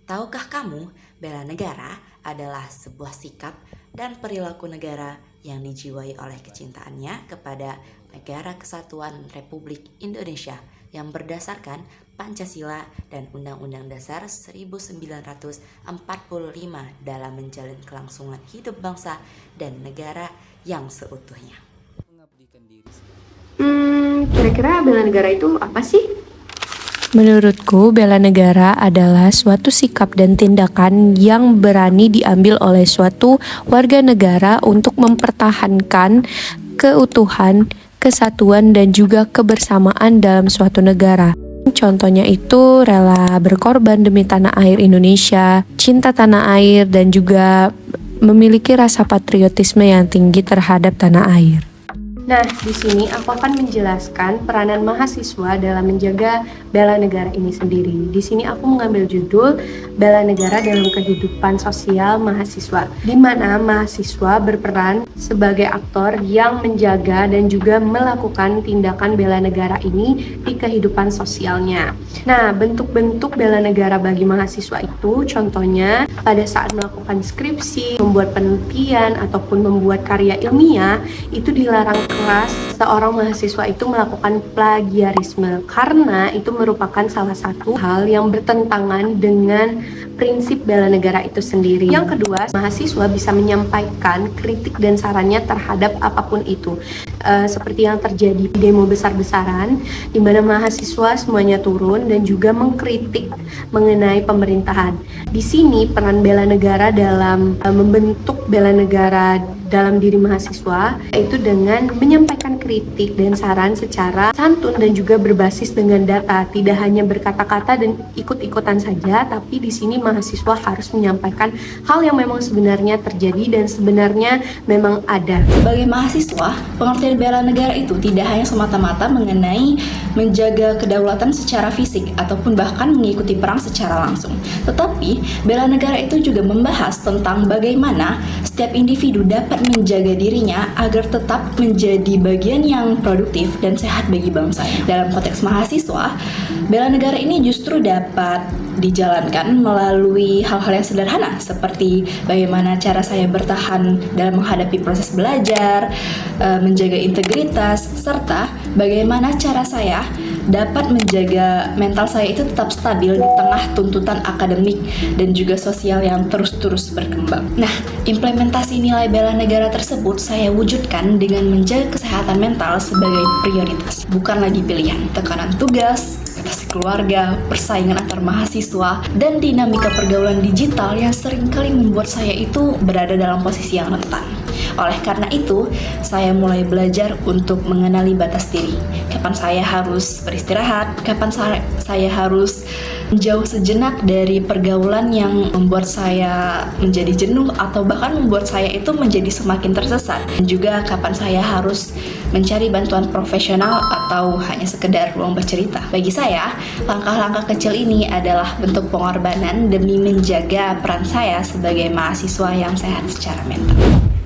Tahukah kamu, bela negara adalah sebuah sikap dan perilaku negara yang dijiwai oleh kecintaannya kepada Negara Kesatuan Republik Indonesia yang berdasarkan Pancasila dan Undang-Undang Dasar 1945 dalam menjalin kelangsungan hidup bangsa dan negara yang seutuhnya. Kira-kira bela negara itu apa sih? Menurutku, bela negara adalah suatu sikap dan tindakan yang berani diambil oleh suatu warga negara untuk mempertahankan keutuhan, kesatuan, dan juga kebersamaan dalam suatu negara. Contohnya itu rela berkorban demi tanah air Indonesia, cinta tanah air, dan juga memiliki rasa patriotisme yang tinggi terhadap tanah air. Nah, di sini aku akan menjelaskan peranan mahasiswa dalam menjaga bela negara ini sendiri. Di sini aku mengambil judul Bela Negara dalam Kehidupan Sosial Mahasiswa, di mana mahasiswa berperan sebagai aktor yang menjaga dan juga melakukan tindakan bela negara ini di kehidupan sosialnya. Nah, bentuk-bentuk bela negara bagi mahasiswa itu contohnya pada saat melakukan skripsi, membuat penelitian, ataupun membuat karya ilmiah, itu dilarang keras seorang mahasiswa itu melakukan plagiarisme karena itu merupakan salah satu hal yang bertentangan dengan prinsip bela negara itu sendiri. Yang kedua, mahasiswa bisa menyampaikan kritik dan sarannya terhadap apapun itu. Seperti yang terjadi di demo besar-besaran, di mana mahasiswa semuanya turun dan juga mengkritik mengenai pemerintahan. Di sini peran bela negara dalam membentuk bela negara dalam diri mahasiswa yaitu dengan menyampaikan kritik dan saran secara santun dan juga berbasis dengan data, tidak hanya berkata-kata dan ikut-ikutan saja, tapi di sini mahasiswa harus menyampaikan hal yang memang sebenarnya terjadi dan sebenarnya memang ada. Sebagai mahasiswa, pengertian bela negara itu tidak hanya semata-mata mengenai menjaga kedaulatan secara fisik ataupun bahkan mengikuti perang secara langsung. Tetapi, bela negara itu juga membahas tentang bagaimana setiap individu dapat menjaga dirinya agar tetap menjadi bagian yang produktif dan sehat bagi bangsa. Dalam konteks mahasiswa, bela negara ini justru dapat dijalankan melalui hal-hal yang sederhana seperti bagaimana cara saya bertahan dalam menghadapi proses belajar, menjaga integritas, serta bagaimana cara saya dapat menjaga mental saya itu tetap stabil di tengah tuntutan akademik dan juga sosial yang terus-terus berkembang. Nah, implementasi nilai bela negara tersebut saya wujudkan dengan menjaga kesehatan mental sebagai prioritas, bukan lagi pilihan. Tekanan tugas, ekspektasi keluarga, persaingan antar mahasiswa, dan dinamika pergaulan digital yang seringkali membuat saya itu berada dalam posisi yang rentan. Oleh karena itu, saya mulai belajar untuk mengenali batas diri. Kapan saya harus beristirahat, kapan saya harus menjauh sejenak dari pergaulan yang membuat saya menjadi jenuh atau bahkan membuat saya itu menjadi semakin tersesat. Dan juga kapan saya harus mencari bantuan profesional atau hanya sekedar ruang bercerita. Bagi saya, langkah-langkah kecil ini adalah bentuk pengorbanan demi menjaga peran saya sebagai mahasiswa yang sehat secara mental.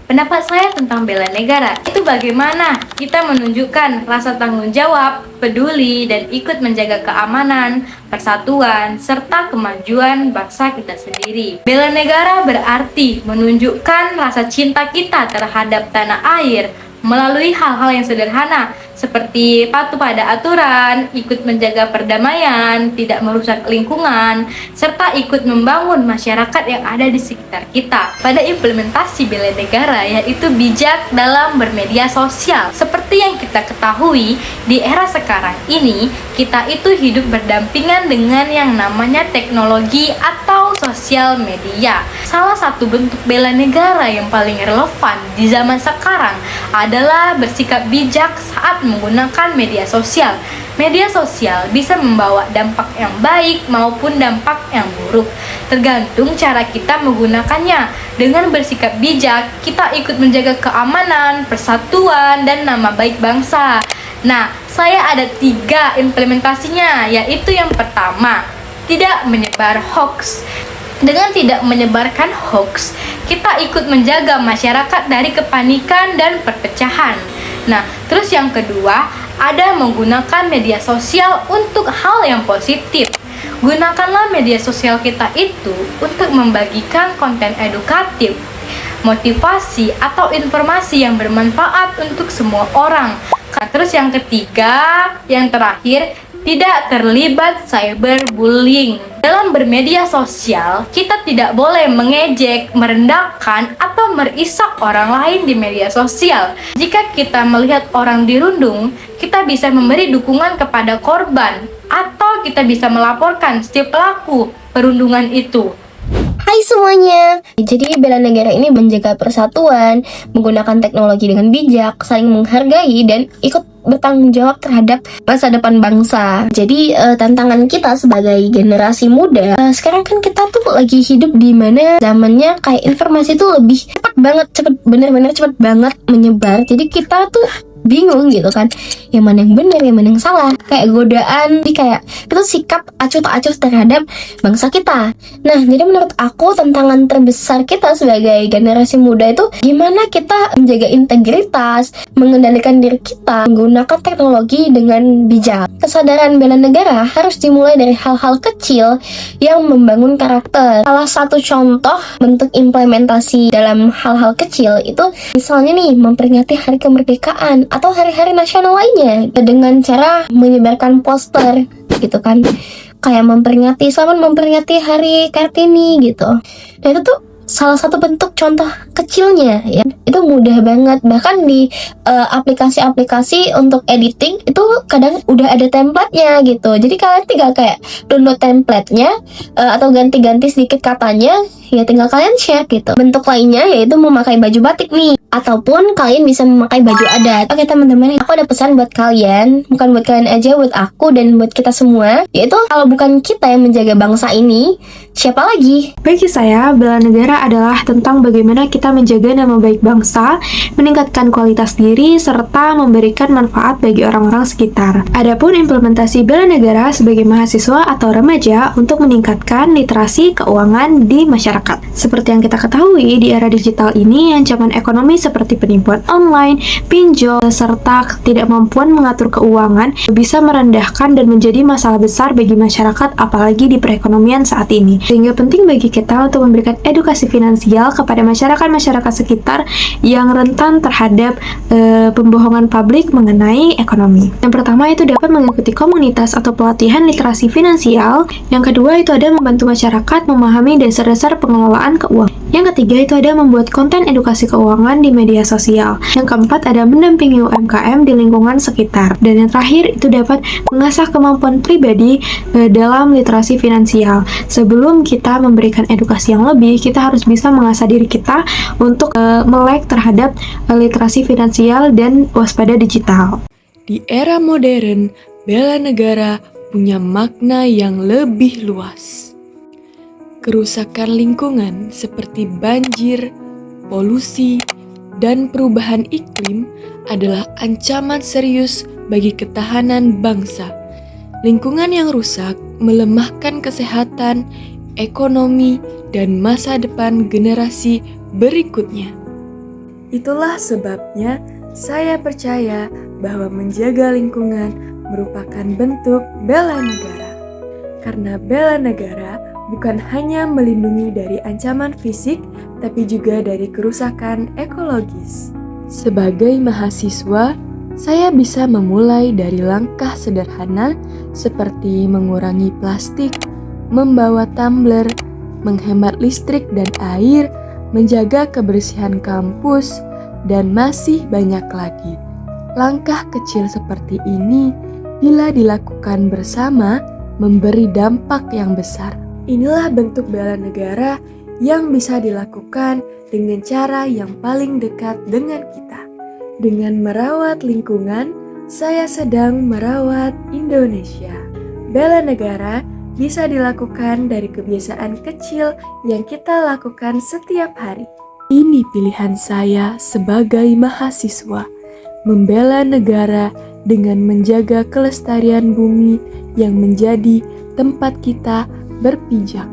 Pendapat saya tentang bela negara itu bagaimana kita menunjukkan rasa tanggung jawab, peduli, dan ikut menjaga keamanan, persatuan, serta kemajuan bangsa kita sendiri. Bela negara berarti menunjukkan rasa cinta kita terhadap tanah air melalui hal-hal yang sederhana seperti patuh pada aturan, ikut menjaga perdamaian, tidak merusak lingkungan, serta ikut membangun masyarakat yang ada di sekitar kita. Pada implementasi bela negara yaitu bijak dalam bermedia sosial. Seperti yang kita ketahui, di era sekarang ini kita itu hidup berdampingan dengan yang namanya teknologi atau sosial media. Salah satu bentuk bela negara yang paling relevan di zaman sekarang adalah bersikap bijak saat menggunakan media sosial. Media sosial bisa membawa dampak yang baik maupun dampak yang buruk, tergantung cara kita menggunakannya. Dengan bersikap bijak, kita ikut menjaga keamanan, persatuan, dan nama baik bangsa. Nah, saya ada 3 implementasinya, yaitu yang pertama, tidak menyebar hoax. Dengan tidak menyebarkan hoax, kita ikut menjaga masyarakat dari kepanikan dan perpecahan. Nah, terus yang kedua, ada menggunakan media sosial untuk hal yang positif. Gunakanlah media sosial kita itu untuk membagikan konten edukatif, motivasi, atau informasi yang bermanfaat untuk semua orang. Terus yang ketiga, yang terakhir, tidak terlibat cyberbullying. Dalam bermedia sosial, kita tidak boleh mengejek, merendahkan, atau merisak orang lain di media sosial. Jika kita melihat orang dirundung, kita bisa memberi dukungan kepada korban, atau kita bisa melaporkan setiap pelaku perundungan itu. Hai semuanya, jadi bela negara ini menjaga persatuan, menggunakan teknologi dengan bijak, saling menghargai, dan ikut bertanggung jawab terhadap masa depan bangsa. Jadi tantangan kita sebagai generasi muda, sekarang kan kita tuh lagi hidup di mana zamannya kayak informasi tuh lebih bener-bener cepat banget menyebar. Jadi kita tuh bingung gitu kan, yang mana yang benar, yang mana yang salah, kayak godaan, jadi kayak itu sikap acuh tak acuh terhadap bangsa kita. Nah, jadi menurut aku tantangan terbesar kita sebagai generasi muda itu gimana kita menjaga integritas, mengendalikan diri kita, menggunakan teknologi dengan bijak. Kesadaran bela negara harus dimulai dari hal-hal kecil yang membangun karakter. Salah satu contoh bentuk implementasi dalam hal-hal kecil itu misalnya nih memperingati hari kemerdekaan atau hari-hari nasional lainnya dengan cara menyebarkan poster gitu kan, kayak selamat memperingati hari Kartini gitu. Nah itu tuh salah satu bentuk contoh kecilnya ya, itu mudah banget. Bahkan di aplikasi-aplikasi untuk editing itu kadang udah ada template-nya gitu, jadi kalian tinggal kayak download template-nya atau ganti-ganti sedikit katanya, ya tinggal kalian share gitu. Bentuk lainnya yaitu memakai baju batik nih, ataupun kalian bisa memakai baju adat. Oke teman-teman, aku ada pesan buat kalian, bukan buat kalian aja, buat aku dan buat kita semua, yaitu kalau bukan kita yang menjaga bangsa ini, siapa lagi? Bagi saya, bela negara adalah tentang bagaimana kita menjaga nama baik bangsa, meningkatkan kualitas diri, serta memberikan manfaat bagi orang-orang sekitar. Adapun implementasi bela negara sebagai mahasiswa atau remaja untuk meningkatkan literasi keuangan di masyarakat. Seperti yang kita ketahui, di era digital ini, ancaman ekonomi seperti penipuan online, pinjol, serta ketidakmampuan mengatur keuangan bisa merendahkan dan menjadi masalah besar bagi masyarakat, apalagi di perekonomian saat ini. Sehingga penting bagi kita untuk memberikan edukasi finansial kepada masyarakat sekitar yang rentan terhadap pembohongan publik mengenai ekonomi. Yang pertama itu dapat mengikuti komunitas atau pelatihan literasi finansial. Yang kedua itu ada membantu masyarakat memahami dasar-dasar pengelolaan keuangan. Yang ketiga itu ada membuat konten edukasi keuangan di media sosial. Yang keempat ada mendampingi UMKM di lingkungan sekitar. Dan yang terakhir itu dapat mengasah kemampuan pribadi dalam literasi finansial. Sebelum kita memberikan edukasi yang lebih, kita harus bisa mengasah diri kita untuk melek terhadap literasi finansial dan waspada digital. Di era modern, bela negara punya makna yang lebih luas. Kerusakan lingkungan seperti banjir, polusi, dan perubahan iklim adalah ancaman serius bagi ketahanan bangsa. Lingkungan yang rusak melemahkan kesehatan, ekonomi, dan masa depan generasi berikutnya. Itulah sebabnya saya percaya bahwa menjaga lingkungan merupakan bentuk bela negara. Karena bela negara bukan hanya melindungi dari ancaman fisik, tapi juga dari kerusakan ekologis. Sebagai mahasiswa, saya bisa memulai dari langkah sederhana seperti mengurangi plastik, membawa tumbler, menghemat listrik dan air, menjaga kebersihan kampus, dan masih banyak lagi. Langkah kecil seperti ini, bila dilakukan bersama, memberi dampak yang besar. Inilah bentuk bela negara yang bisa dilakukan dengan cara yang paling dekat dengan kita. Dengan merawat lingkungan, saya sedang merawat Indonesia. Bela negara bisa dilakukan dari kebiasaan kecil yang kita lakukan setiap hari. Ini pilihan saya sebagai mahasiswa, membela negara dengan menjaga kelestarian bumi yang menjadi tempat kita berpijak.